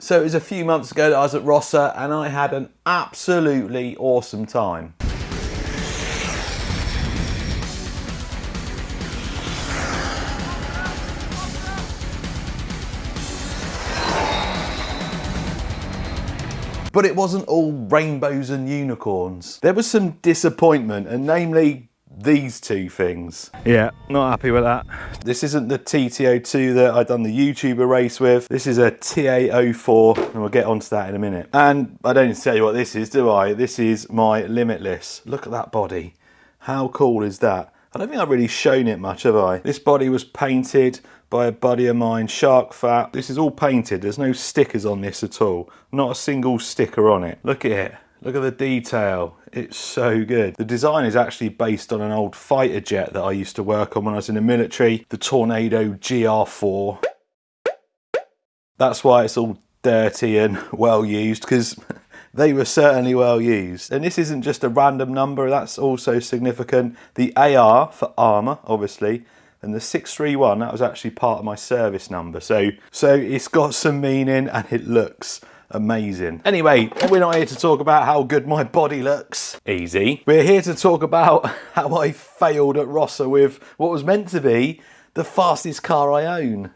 So it was a few months ago that I was at Rossa and I had an absolutely awesome time. But it wasn't all rainbows and unicorns. There was some disappointment, and namely these two things. Yeah, not happy with that. This isn't the TT02 that I'd done the YouTuber race with. This is a TA04, and we'll get onto that in a minute. And I don't need to tell you what this is, do I? This is my Limitless. Look at that body. How cool is that? I don't think I've really shown it much, have I? This body was painted by a buddy of mine, Shark Fat. This is all painted. There's no stickers on this at all. Not a single sticker on it. Look at it. Look at the detail. It's so good. The design is actually based on an old fighter jet that I used to work on when I was in the military, the Tornado GR4. That's why it's all dirty and well used, because they were certainly well used. And this isn't just a random number, that's also significant. The AR for armour, obviously, and the 631, that was actually part of my service number. So it's got some meaning and it looks amazing. Anyway, we're not here to talk about how good my body looks. Easy. We're here to talk about how I failed at Rossa with what was meant to be the fastest car I own.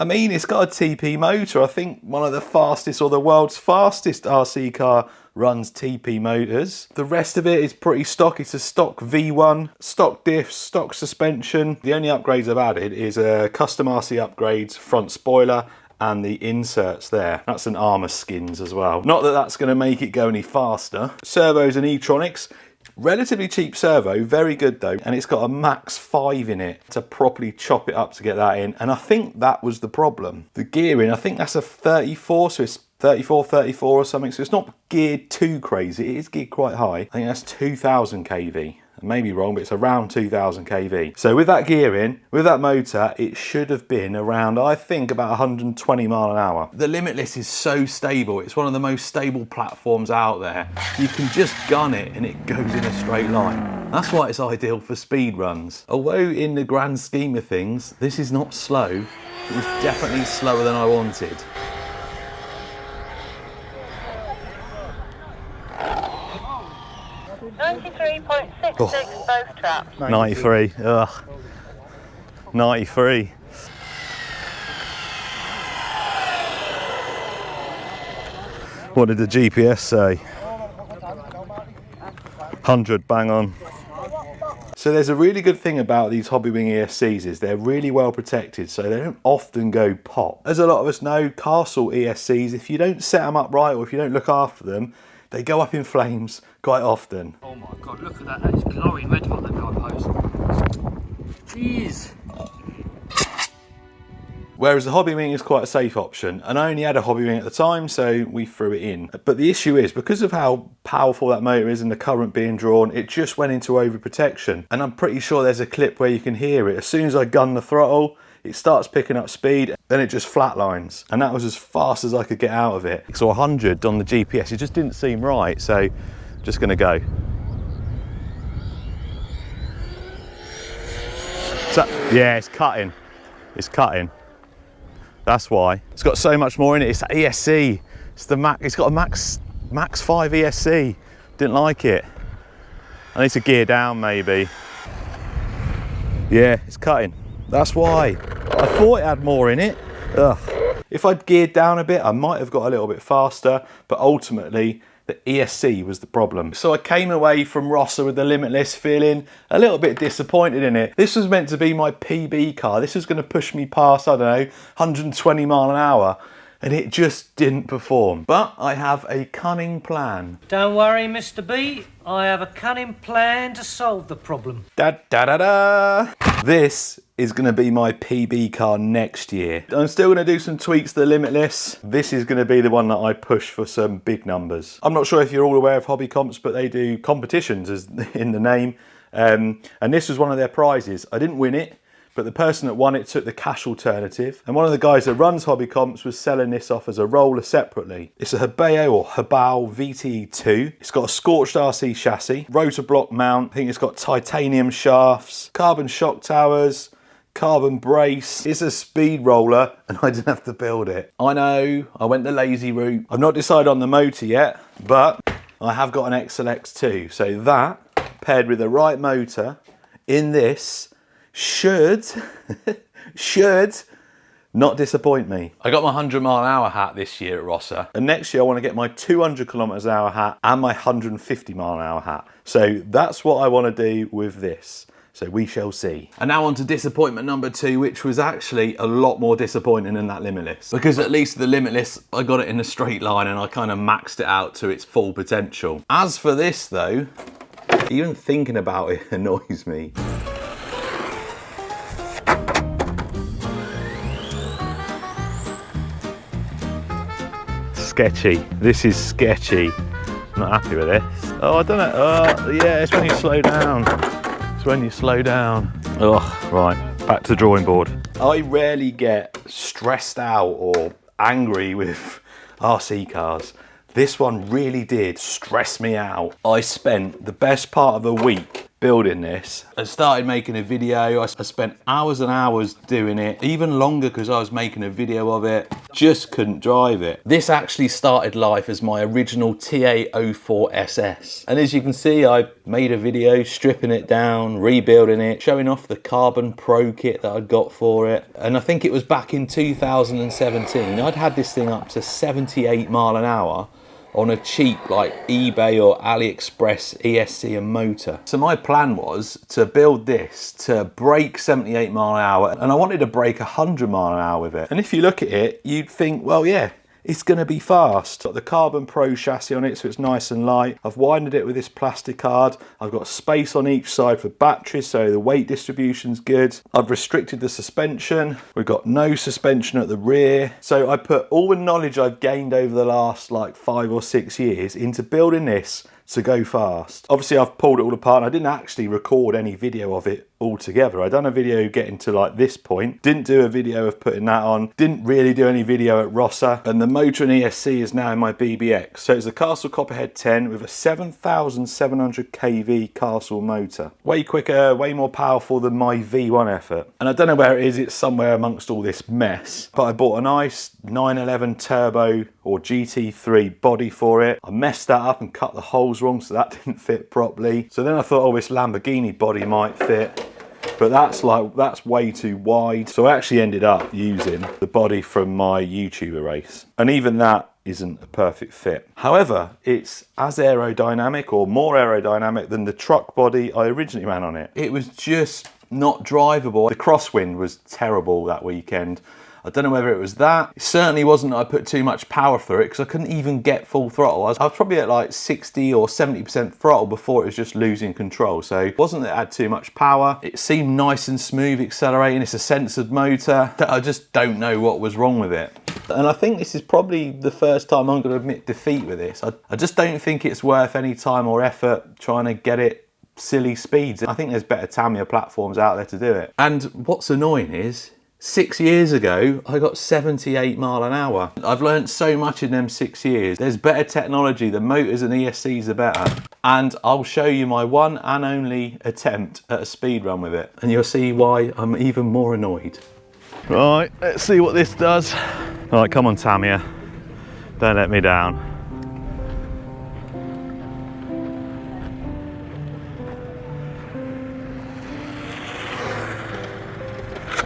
I mean, it's got a TP motor. I think one of the fastest, or the world's fastest RC car runs TP motors. The rest of it is pretty stock. It's a stock V1, stock diffs, stock suspension. The only upgrades I've added is a custom RC upgrades, front spoiler, and the inserts there. That's an armour skins as well. Not that that's going to make it go any faster. Servos and e-tronics. Relatively cheap servo, very good though, and it's got a max 5 in it to properly chop it up to get that in, and I think that was the problem. The gearing, I think that's a 34, so it's 34 or something, so it's not geared too crazy. It is geared quite high. I think that's 2000 kV. I may be wrong, but it's around 2000 kV. So with that gearing, with that motor, it should have been around, I think, about 120 mile an hour. The Limitless is so stable. It's one of the most stable platforms out there. You can just gun it and it goes in a straight line. That's why it's ideal for speed runs. Although in the grand scheme of things, this is not slow. It was definitely slower than I wanted. .66 both traps. 93. Ugh. 93. What did the GPS say? 100, bang on. So there's a really good thing about these Hobbywing ESCs is they're really well protected, so they don't often go pop. As a lot of us know, Castle ESCs, if you don't set them up right or if you don't look after them, they go up in flames quite often. Oh my god, look at that, that is glowing red hot, that guidepost. Jeez. Whereas the Hobbywing is quite a safe option, and I only had a Hobbywing at the time, so we threw it in. But the issue is, because of how powerful that motor is and the current being drawn, it just went into overprotection. And I'm pretty sure there's a clip where you can hear it. As soon as I gun the throttle, it starts picking up speed, then it just flatlines. And that was as fast as I could get out of it. So 100 on the GPS, it just didn't seem right, so just gonna go. So, yeah, it's cutting. It's cutting. That's why. It's got so much more in it. It's that ESC. It's the Mac. It's got a max 5 ESC. Didn't like it. I need to gear down maybe. Yeah, it's cutting. That's why. I thought it had more in it. Ugh. If I'd geared down a bit, I might have got a little bit faster, but ultimately the ESC was the problem. So I came away from Rossa with the Limitless feeling a little bit disappointed in it. This was meant to be my PB car. This was going to push me past, I don't know, 120 mile an hour. And it just didn't perform. But I have a cunning plan. Don't worry, Mr. B. I have a cunning plan to solve the problem. Da da da da! This is going to be my PB car next year. I'm still going to do some tweaks to the Limitless. This is going to be the one that I push for some big numbers. I'm not sure if you're all aware of Hobby Comps, but they do competitions as in the name. And this was one of their prizes. I didn't win it, but the person that won it took the cash alternative. And one of the guys that runs Hobby Comps was selling this off as a roller separately. It's a Hebeo or Hebao VTE2. It's got a scorched RC chassis, rotor block mount. I think it's got titanium shafts, carbon shock towers, carbon brace. It's a speed roller and I didn't have to build it. I know, I went the lazy route. I've not decided on the motor yet, but I have got an XLX2. So that, paired with the right motor in this, should not disappoint me. I got my 100-mile-an-hour hat this year at Rossa, and next year I want to get my 200 km/h hat and my 150-mile-an-hour hat. So that's what I want to do with this. So we shall see. And now on to disappointment number 2, which was actually a lot more disappointing than that Limitless. Because at least the Limitless, I got it in a straight line and I kind of maxed it out to its full potential. As for this though, even thinking about it annoys me. Sketchy. This is sketchy. I'm not happy with this. Oh, I don't know. Oh, yeah, it's when you slow down. It's when you slow down. Ugh, right, back to the drawing board. I rarely get stressed out or angry with RC cars. This one really did stress me out. I spent the best part of a week building this. I started making a video. I spent hours and hours doing it, even longer because I was making a video of it. Just couldn't drive it. This actually started life as my original TA04 SS. And as you can see, I made a video stripping it down, rebuilding it, showing off the Carbon Pro kit that I'd got for it. And I think it was back in 2017. I'd had this thing up to 78 mile an hour on a cheap like eBay or AliExpress ESC and motor. So my plan was to build this to break 78 mile an hour, and I wanted to break 100 mile an hour with it. And if you look at it, you'd think, well, yeah, it's gonna be fast. Got the Carbon Pro chassis on it, so it's nice and light. I've widened it with this plastic card. I've got space on each side for batteries, so the weight distribution's good. I've restricted the suspension. We've got no suspension at the rear. So I put all the knowledge I've gained over the last like 5 or 6 years into building this to go fast. Obviously I've pulled it all apart and I didn't actually record any video of it all together. I done a video getting to like this point, didn't do a video of putting that on, didn't really do any video at Rossa, and the motor and ESC is now in my BBX. So it's a Castle Copperhead 10 with a 7,700 kV Castle motor. Way quicker, way more powerful than my V1 effort. And I don't know where it is, it's somewhere amongst all this mess, but I bought a nice 911 turbo or GT3 body for it. I messed that up and cut the holes wrong, so that didn't fit properly. So then I thought, oh, this Lamborghini body might fit, but that's way too wide. So I actually ended up using the body from my YouTuber race, and even that isn't a perfect fit. However, it's as aerodynamic or more aerodynamic than the truck body I originally ran on it. It was just not drivable. The crosswind was terrible that weekend. I don't know whether it was that. It certainly wasn't that I put too much power through it, because I couldn't even get full throttle. I was probably at like 60 or 70% throttle before it was just losing control. So it wasn't that it had too much power. It seemed nice and smooth accelerating. It's a censored motor. I just don't know what was wrong with it. And I think this is probably the first time I'm going to admit defeat with this. I just don't think it's worth any time or effort trying to get it silly speeds. I think there's better Tamiya platforms out there to do it. And what's annoying is, 6 years ago, I got 78 mile an hour. I've learned so much in them 6 years. There's better technology, the motors and ESCs are better. And I'll show you my one and only attempt at a speed run with it, and you'll see why I'm even more annoyed. Right, let's see what this does. All right, come on Tamiya, don't let me down.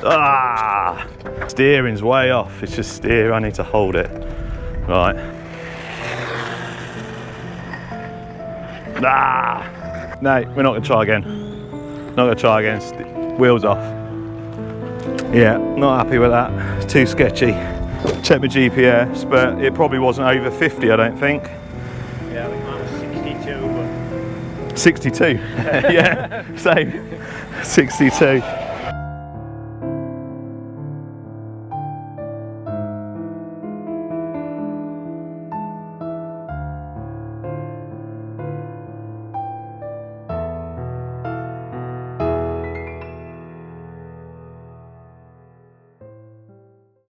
Ah, steering's way off. It's just steer, I need to hold it. Right. Ah, no, we're not gonna try again. Not gonna try again, wheels off. Yeah, not happy with that, it's too sketchy. Check my GPS, but it probably wasn't over 50, I don't think. Yeah, I think mine was 62, but... 62, yeah, same, 62.